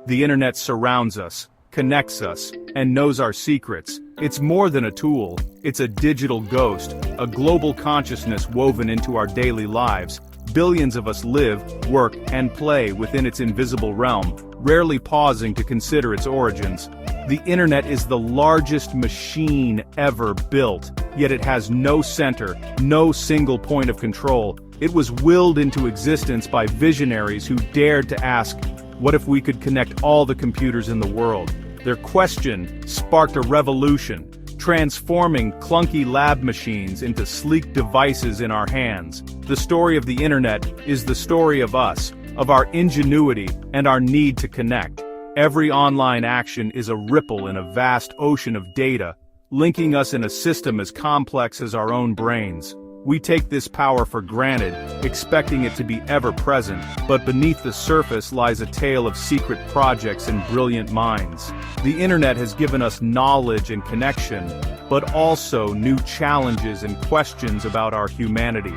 The internet surrounds us, connects us, and knows our secrets. It's more than a tool, it's a digital ghost, a global consciousness woven into our daily lives. Billions of us live, work, and play within its invisible realm, rarely pausing to consider its origins. The internet is the largest machine ever built, yet it has no center, no single point of control. It was willed into existence by visionaries who dared to ask, what if we could connect all the computers in the world? Their question sparked a revolution, transforming clunky lab machines into sleek devices in our hands. The story of the internet is the story of us, of our ingenuity, and our need to connect. Every online action is a ripple in a vast ocean of data, linking us in a system as complex as our own brains. We take this power for granted, expecting it to be ever-present, but beneath the surface lies a tale of secret projects and brilliant minds. The internet has given us knowledge and connection, but also new challenges and questions about our humanity.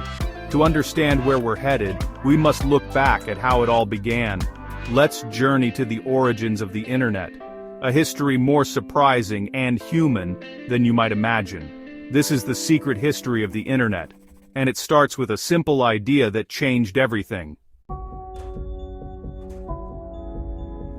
To understand where we're headed, we must look back at how it all began. Let's journey to the origins of the internet, a history more surprising and human than you might imagine. This is the secret history of the internet, and it starts with a simple idea that changed everything.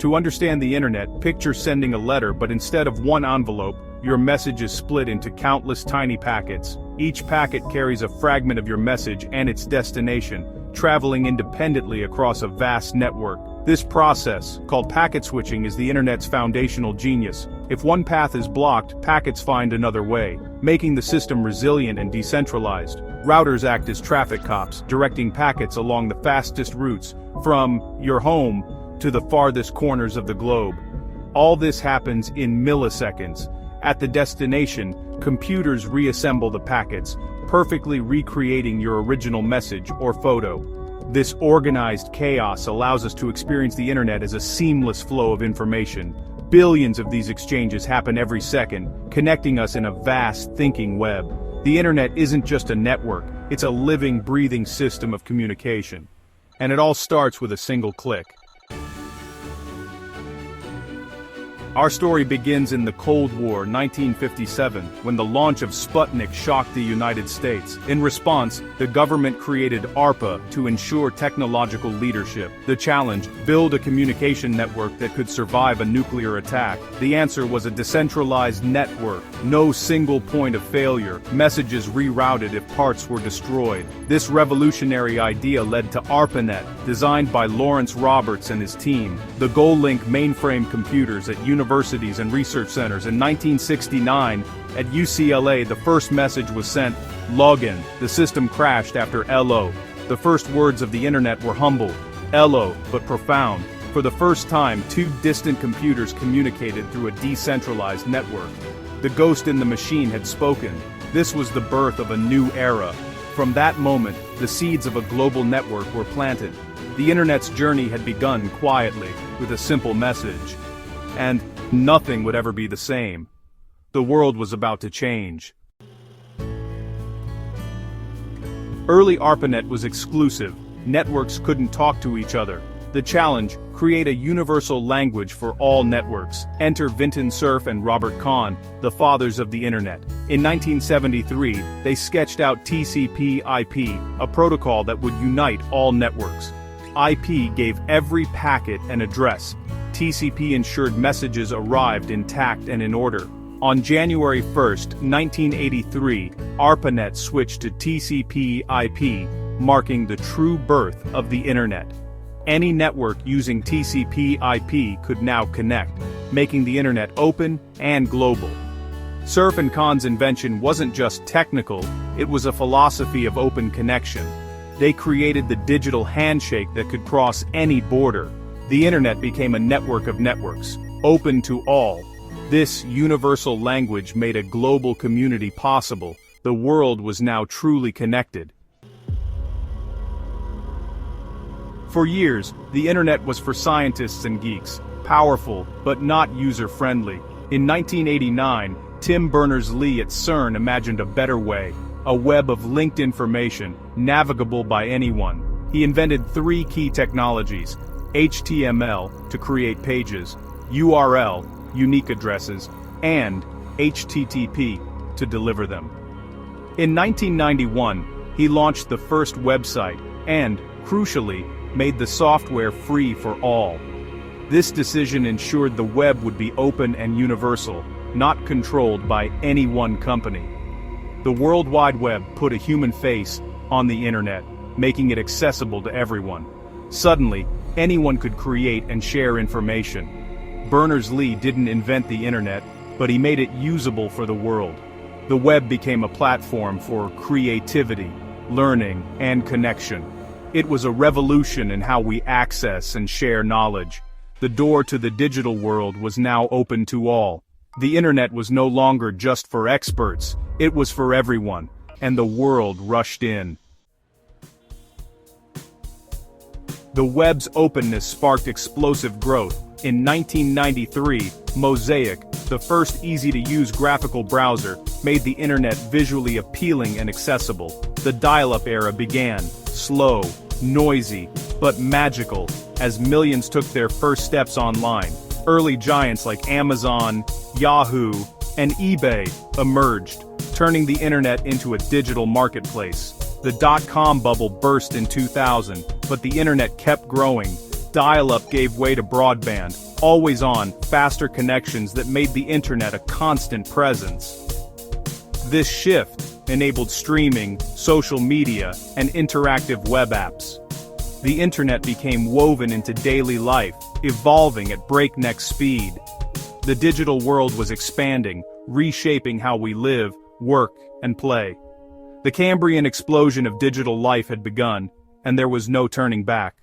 To understand the internet, picture sending a letter, but instead of one envelope, your message is split into countless tiny packets. Each packet carries a fragment of your message and its destination, traveling independently across a vast network. This process, called packet switching, is the internet's foundational genius. If one path is blocked, packets find another way, making the system resilient and decentralized. Routers act as traffic cops, directing packets along the fastest routes, from your home to the farthest corners of the globe. All this happens in milliseconds. At the destination, computers reassemble the packets, perfectly recreating your original message or photo. This organized chaos allows us to experience the internet as a seamless flow of information. Billions of these exchanges happen every second, connecting us in a vast, thinking web. The internet isn't just a network, it's a living, breathing system of communication. And it all starts with a single click. Our story begins in the Cold War, 1957, when the launch of Sputnik shocked the United States. In response, the government created ARPA to ensure technological leadership. The challenge: build a communication network that could survive a nuclear attack. The answer was a decentralized network. No single point of failure, messages rerouted if parts were destroyed. This revolutionary idea led to ARPANET, designed by Lawrence Roberts and his team. The GoLink mainframe computers at universities and research centers. In 1969, at UCLA, the first message was sent: login. The system crashed after LO. The first words of the internet were humble, LO, but profound. For the first time, two distant computers communicated through a decentralized network. The ghost in the machine had spoken. This was the birth of a new era. From that moment, the seeds of a global network were planted. The internet's journey had begun quietly, with a simple message. And nothing would ever be the same. The world was about to change. Early ARPANET was exclusive. Networks couldn't talk to each other. The challenge: create a universal language for all networks. Enter Vinton Cerf and Robert Kahn, the fathers of the internet. In 1973, they sketched out TCP/IP, a protocol that would unite all networks. IP gave every packet an address. TCP ensured messages arrived intact and in order. On January 1, 1983, ARPANET switched to TCP/IP, marking the true birth of the internet. Any network using TCP/IP could now connect, making the internet open and global. Cerf and Kahn's invention wasn't just technical, it was a philosophy of open connection. They created the digital handshake that could cross any border. The internet became a network of networks, open to all. This universal language made a global community possible. The world was now truly connected. For years, the internet was for scientists and geeks, powerful, but not user-friendly. In 1989, Tim Berners-Lee at CERN imagined a better way, a web of linked information, navigable by anyone. He invented three key technologies: HTML to create pages, URL, unique addresses, and HTTP to deliver them. In 1991, he launched the first website and, crucially, made the software free for all. This decision ensured the web would be open and universal, not controlled by any one company. The World Wide Web put a human face on the internet, making it accessible to everyone. Suddenly, anyone could create and share information. Berners-Lee didn't invent the internet, but he made it usable for the world. The web became a platform for creativity, learning, and connection. It was a revolution in how we access and share knowledge. The door to the digital world was now open to all. The internet was no longer just for experts, it was for everyone, and the world rushed in. The web's openness sparked explosive growth. In 1993, Mosaic, the first easy-to-use graphical browser, made the internet visually appealing and accessible. The dial-up era began, slow, noisy, but magical, as millions took their first steps online. Early giants like Amazon, Yahoo, and eBay emerged, turning the internet into a digital marketplace. The dot-com bubble burst in 2000, but the internet kept growing. Dial-up gave way to broadband, always on, faster connections that made the internet a constant presence. This shift enabled streaming, social media, and interactive web apps. The internet became woven into daily life, evolving at breakneck speed. The digital world was expanding, reshaping how we live, work, and play. The Cambrian explosion of digital life had begun, and there was no turning back.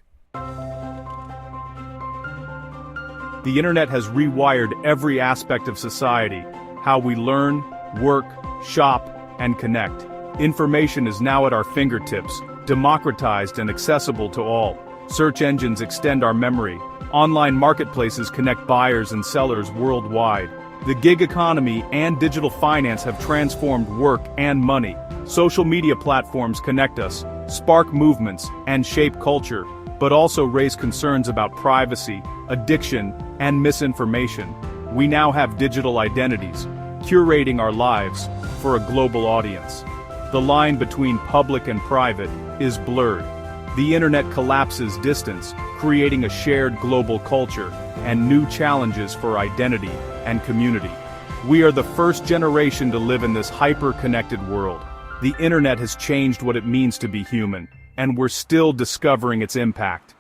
The internet has rewired every aspect of society, how we learn, work, shop, and connect. Information is now at our fingertips, democratized and accessible to all. Search engines extend our memory. Online marketplaces connect buyers and sellers worldwide. The gig economy and digital finance have transformed work and money. Social media platforms connect us, spark movements, and shape culture, but also raise concerns about privacy, addiction, and misinformation. We now have digital identities, curating our lives for a global audience. The line between public and private is blurred. The internet collapses distance, creating a shared global culture and new challenges for identity and community. We are the first generation to live in this hyper-connected world. The internet has changed what it means to be human, and we're still discovering its impact.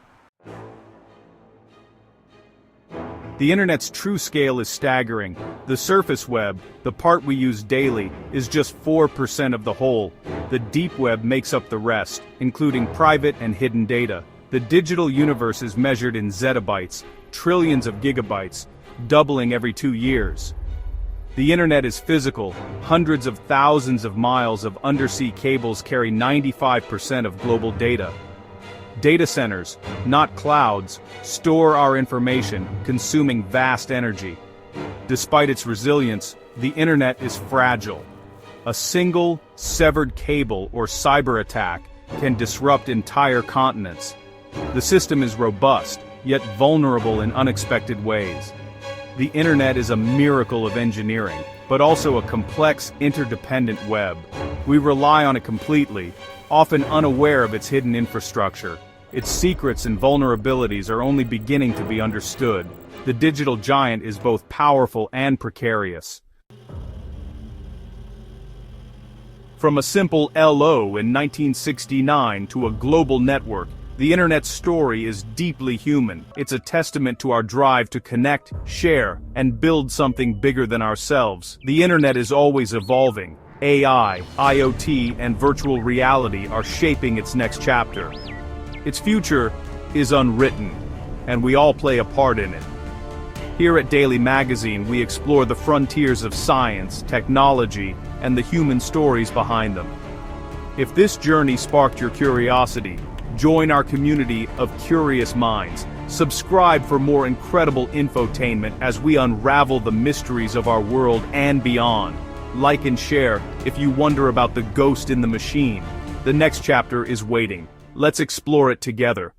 The internet's true scale is staggering. The surface web, the part we use daily, is just 4% of the whole. The deep web makes up the rest, including private and hidden data. The digital universe is measured in zettabytes, trillions of gigabytes, doubling every 2 years. The internet is physical. Hundreds of thousands of miles of undersea cables carry 95% of global data. Data centers, not clouds, store our information, consuming vast energy. Despite its resilience, the internet is fragile. A single, severed cable or cyber attack can disrupt entire continents. The system is robust, yet vulnerable in unexpected ways. The internet is a miracle of engineering, but also a complex, interdependent web. We rely on it completely, often unaware of its hidden infrastructure. Its secrets and vulnerabilities are only beginning to be understood. The digital giant is both powerful and precarious. From a simple LO in 1969 to a global network, the internet's story is deeply human. It's a testament to our drive to connect, share, and build something bigger than ourselves. The internet is always evolving. AI, IoT, and virtual reality are shaping its next chapter. Its future is unwritten, and we all play a part in it. Here at Daily Magazine, we explore the frontiers of science, technology, and the human stories behind them. If this journey sparked your curiosity, join our community of curious minds. Subscribe for more incredible infotainment as we unravel the mysteries of our world and beyond. Like and share if you wonder about the ghost in the machine. The next chapter is waiting. Let's explore it together.